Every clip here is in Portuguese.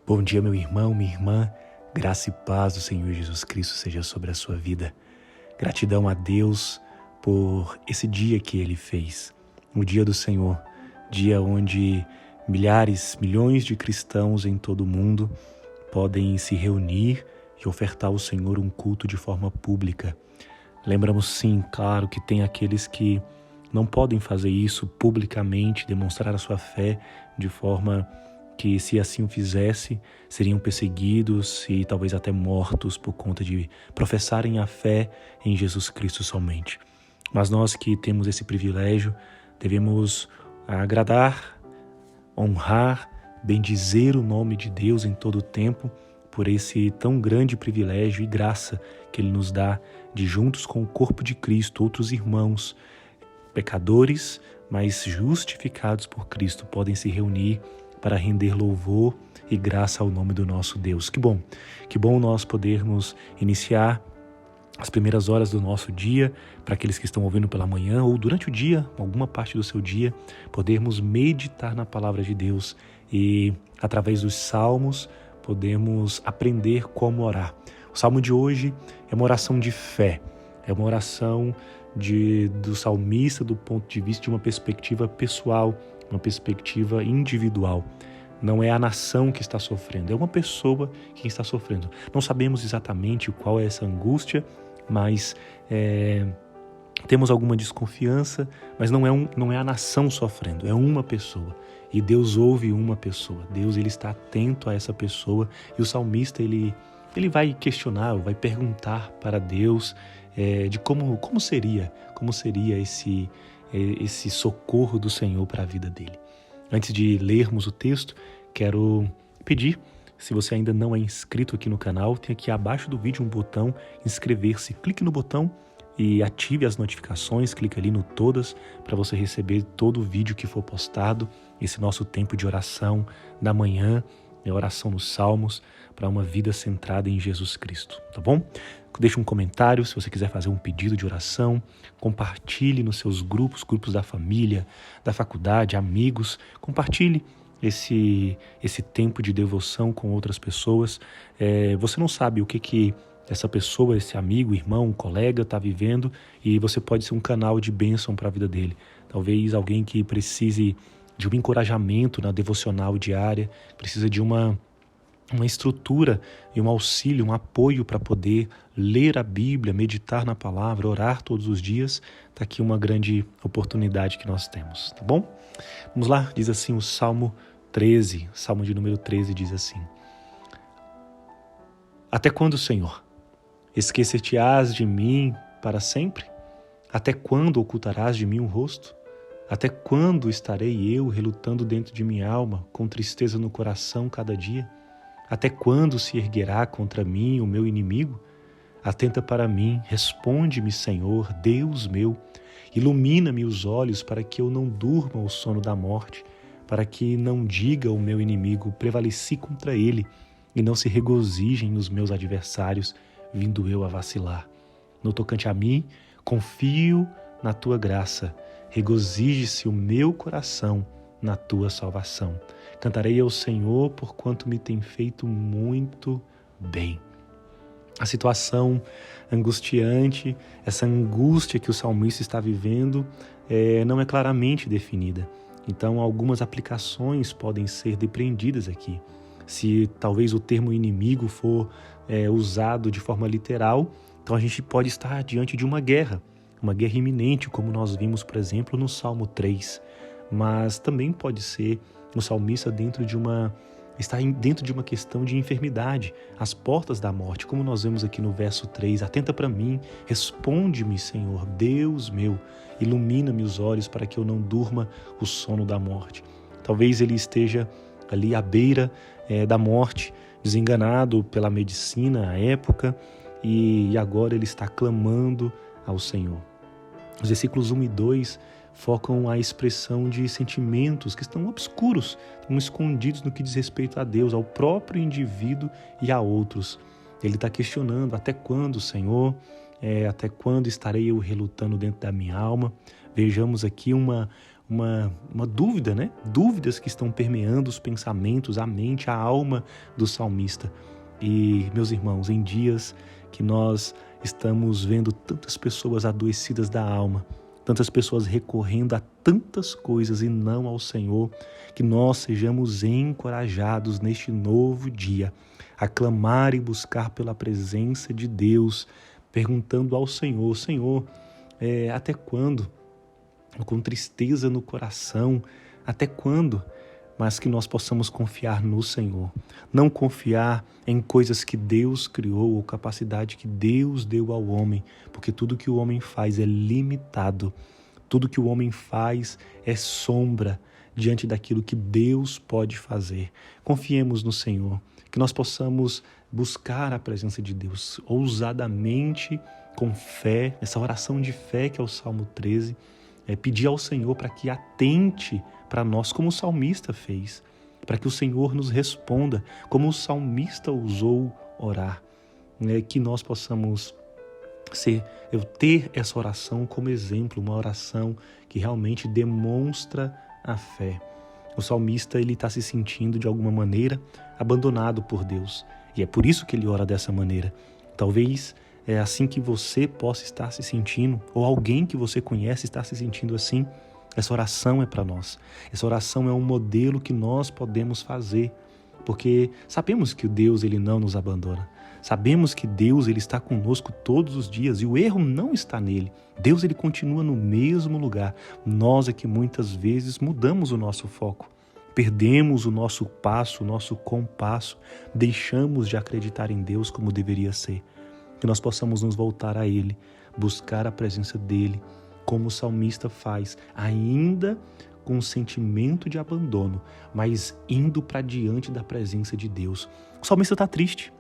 Bom dia, meu irmão, minha irmã. Graça e paz do Senhor Jesus Cristo seja sobre a sua vida. Gratidão a Deus por esse dia que Ele fez. O dia do Senhor, dia onde milhares, milhões de cristãos em todo o mundo podem se reunir e ofertar ao Senhor um culto de forma pública. Lembramos sim, claro, que tem aqueles que não podem fazer isso publicamente, demonstrar a sua fé de forma que, se assim o fizesse, seriam perseguidos e talvez até mortos por conta de professarem a fé em Jesus Cristo somente. Mas nós que temos esse privilégio, devemos agradar, honrar, bendizer o nome de Deus em todo o tempo, por esse tão grande privilégio e graça que Ele nos dá de, juntos com o corpo de Cristo, outros irmãos, pecadores, mas justificados por Cristo, podem se reunir para render louvor e graça ao nome do nosso Deus. Que bom nós podermos iniciar as primeiras horas do nosso dia, para aqueles que estão ouvindo pela manhã ou durante o dia, alguma parte do seu dia, podermos meditar na palavra de Deus e, através dos salmos, podemos aprender como orar. O salmo de hoje é uma oração de fé, é uma oração do salmista do ponto de vista de uma perspectiva pessoal, uma perspectiva individual. Não é a nação que está sofrendo, é uma pessoa que está sofrendo. Não sabemos exatamente qual é essa angústia, mas temos alguma desconfiança, mas não é a nação sofrendo, é uma pessoa. E Deus ouve uma pessoa, Deus ele está atento a essa pessoa, e o salmista ele vai questionar, vai perguntar para Deus de como seria esse socorro do Senhor para a vida dele. Antes de lermos o texto, quero pedir, se você ainda não é inscrito aqui no canal, tem aqui abaixo do vídeo um botão inscrever-se. Clique no botão e ative as notificações, clique ali no todas para você receber todo o vídeo que for postado. Esse nosso tempo de oração da manhã, oração nos Salmos, para uma vida centrada em Jesus Cristo, tá bom? Deixe um comentário se você quiser fazer um pedido de oração, compartilhe nos seus grupos da família, da faculdade, amigos, compartilhe esse tempo de devoção com outras pessoas. Você não sabe o que essa pessoa, esse amigo, irmão, colega está vivendo, e você pode ser um canal de bênção para a vida dele. Talvez alguém que precise de um encorajamento na devocional diária, precisa de uma estrutura e um auxílio, um apoio para poder ler a Bíblia, meditar na palavra, orar todos os dias. Está aqui uma grande oportunidade que nós temos, tá bom? Vamos lá, diz assim o Salmo 13, Salmo de número 13 diz assim: Até quando, Senhor, esquecer-te-ás de mim para sempre? Até quando ocultarás de mim o rosto? Até quando estarei eu relutando dentro de minha alma, com tristeza no coração cada dia? Até quando se erguerá contra mim o meu inimigo? Atenta para mim, responde-me, Senhor, Deus meu. Ilumina-me os olhos para que eu não durma o sono da morte, para que não diga o meu inimigo, prevaleci contra ele, e não se regozijem os meus adversários, vindo eu a vacilar. No tocante a mim, confio na tua graça, regozije-se o meu coração na tua salvação. Cantarei ao Senhor porquanto me tem feito muito bem. A situação angustiante, essa angústia que o salmista está vivendo, não é claramente definida. Então, algumas aplicações podem ser depreendidas aqui. Se talvez o termo inimigo for usado de forma literal, então a gente pode estar diante de uma guerra iminente, como nós vimos, por exemplo, no Salmo 3. Mas também pode ser o salmista está dentro de uma questão de enfermidade, às portas da morte, como nós vemos aqui no verso 3. Atenta para mim, responde-me, Senhor, Deus meu, ilumina-me os olhos para que eu não durma o sono da morte. Talvez ele esteja ali à beira da morte, desenganado pela medicina à época, e agora ele está clamando ao Senhor. Os versículos 1 e 2 focam a expressão de sentimentos que estão obscuros, estão escondidos no que diz respeito a Deus, ao próprio indivíduo e a outros. Ele está questionando: até quando, Senhor? Até quando estarei eu relutando dentro da minha alma? Vejamos aqui uma uma dúvida, né? Dúvidas que estão permeando os pensamentos, a mente, a alma do salmista. E, meus irmãos, em dias que nós estamos vendo tantas pessoas adoecidas da alma, tantas pessoas recorrendo a tantas coisas e não ao Senhor, que nós sejamos encorajados neste novo dia a clamar e buscar pela presença de Deus, perguntando ao Senhor, Senhor, até quando? Com tristeza no coração, até quando? Mas que nós possamos confiar no Senhor, não confiar em coisas que Deus criou ou capacidade que Deus deu ao homem, porque tudo que o homem faz é limitado, tudo que o homem faz é sombra diante daquilo que Deus pode fazer. Confiemos no Senhor, que nós possamos buscar a presença de Deus ousadamente, com fé, essa oração de fé que é o Salmo 13, pedir ao Senhor para que atente para nós, como o salmista fez, para que o Senhor nos responda, como o salmista ousou orar, que nós possamos ter essa oração como exemplo, uma oração que realmente demonstra a fé. O salmista ele está se sentindo de alguma maneira abandonado por Deus e é por isso que ele ora dessa maneira. Talvez é assim que você possa estar se sentindo, ou alguém que você conhece está se sentindo assim. Essa oração é para nós. Essa oração é um modelo que nós podemos fazer, porque sabemos que o Deus ele não nos abandona. Sabemos que Deus ele está conosco todos os dias e o erro não está nele. Deus ele continua no mesmo lugar. Nós é que muitas vezes mudamos o nosso foco. Perdemos o nosso passo, o nosso compasso. Deixamos de acreditar em Deus como deveria ser. Que nós possamos nos voltar a Ele, buscar a presença dEle, como o salmista faz, ainda com um sentimento de abandono, mas indo para diante da presença de Deus. O salmista está triste,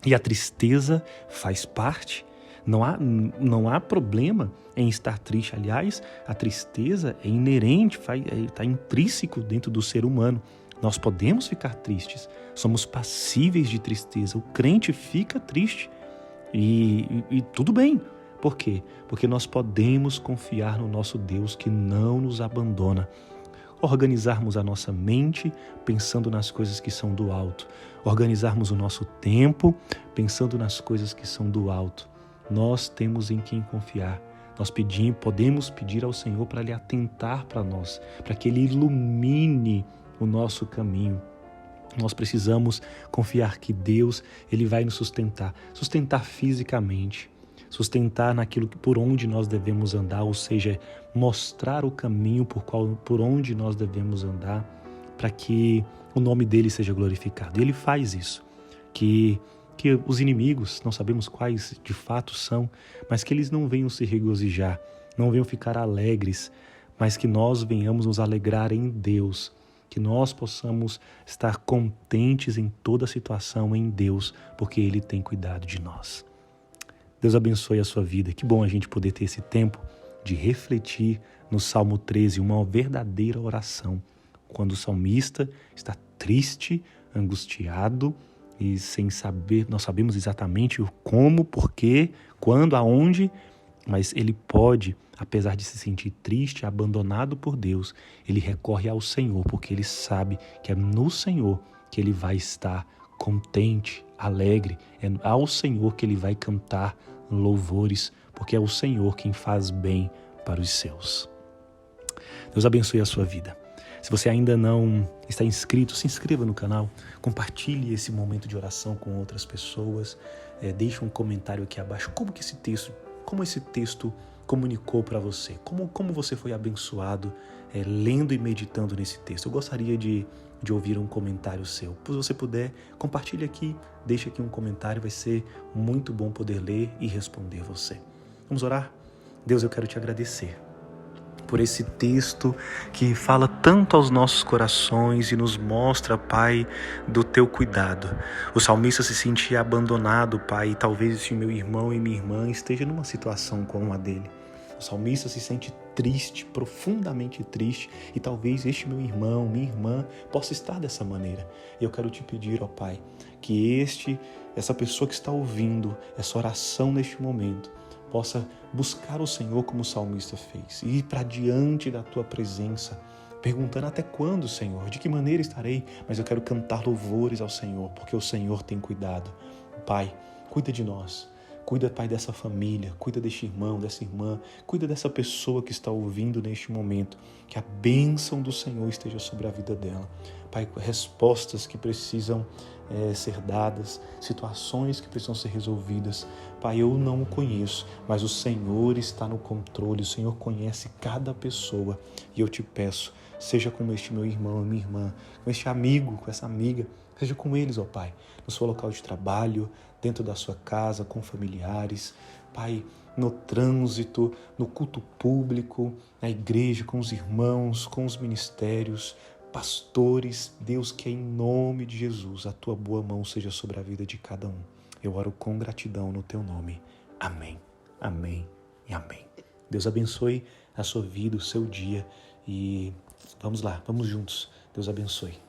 e a tristeza faz parte. Não há problema em estar triste. Aliás, a tristeza é inerente, está intrínseco dentro do ser humano. Nós podemos ficar tristes, somos passíveis de tristeza. O crente fica triste. E tudo bem. Por quê? Porque nós podemos confiar no nosso Deus que não nos abandona. Organizarmos a nossa mente pensando nas coisas que são do alto. Organizarmos o nosso tempo pensando nas coisas que são do alto. Nós temos em quem confiar. Nós podemos pedir ao Senhor para Ele atentar para nós, para que Ele ilumine o nosso caminho. Nós precisamos confiar que Deus ele vai nos sustentar fisicamente, sustentar naquilo por onde nós devemos andar, ou seja, mostrar o caminho por onde nós devemos andar, para que o nome dele seja glorificado. E ele faz isso, que os inimigos, não sabemos quais de fato são, mas que eles não venham se regozijar, não venham ficar alegres, mas que nós venhamos nos alegrar em Deus, que nós possamos estar contentes em toda situação em Deus, porque Ele tem cuidado de nós. Deus abençoe a sua vida. Que bom a gente poder ter esse tempo de refletir no Salmo 13, uma verdadeira oração, quando o salmista está triste, angustiado e sem saber, nós sabemos exatamente o como, porquê, quando, aonde, mas ele pode, apesar de se sentir triste, abandonado por Deus, ele recorre ao Senhor, porque ele sabe que é no Senhor que ele vai estar contente, alegre. É ao Senhor que ele vai cantar louvores, porque é o Senhor quem faz bem para os seus. Deus abençoe a sua vida. Se você ainda não está inscrito, se inscreva no canal, compartilhe esse momento de oração com outras pessoas, deixe um comentário aqui abaixo, como esse texto comunicou para você, como você foi abençoado lendo e meditando nesse texto. Eu gostaria de ouvir um comentário seu. Se você puder, compartilhe aqui, deixe aqui um comentário, vai ser muito bom poder ler e responder você. Vamos orar? Deus, eu quero te agradecer por esse texto que fala tanto aos nossos corações e nos mostra, Pai, do teu cuidado. O salmista se sentia abandonado, Pai, e talvez esse meu irmão e minha irmã esteja numa situação como a dele. O salmista se sente triste, profundamente triste, e talvez este meu irmão, minha irmã, possa estar dessa maneira. Eu quero te pedir, ó Pai, que essa pessoa que está ouvindo essa oração neste momento, possa buscar o Senhor como o salmista fez, e ir para diante da tua presença, perguntando até quando, Senhor, de que maneira estarei, mas eu quero cantar louvores ao Senhor, porque o Senhor tem cuidado. Pai, cuida de nós. Cuida, Pai, dessa família, cuida deste irmão, dessa irmã, cuida dessa pessoa que está ouvindo neste momento, que a bênção do Senhor esteja sobre a vida dela. Pai, respostas que precisam ser dadas, situações que precisam ser resolvidas. Pai, eu não o conheço, mas o Senhor está no controle, o Senhor conhece cada pessoa e eu te peço, seja com este meu irmão e minha irmã, com este amigo, com essa amiga, seja com eles, ó Pai, no seu local de trabalho, dentro da sua casa, com familiares, Pai, no trânsito, no culto público, na igreja, com os irmãos, com os ministérios, pastores, Deus, que em nome de Jesus a tua boa mão seja sobre a vida de cada um. Eu oro com gratidão no teu nome. Amém, amém e amém. Deus abençoe a sua vida, o seu dia e vamos lá, vamos juntos. Deus abençoe.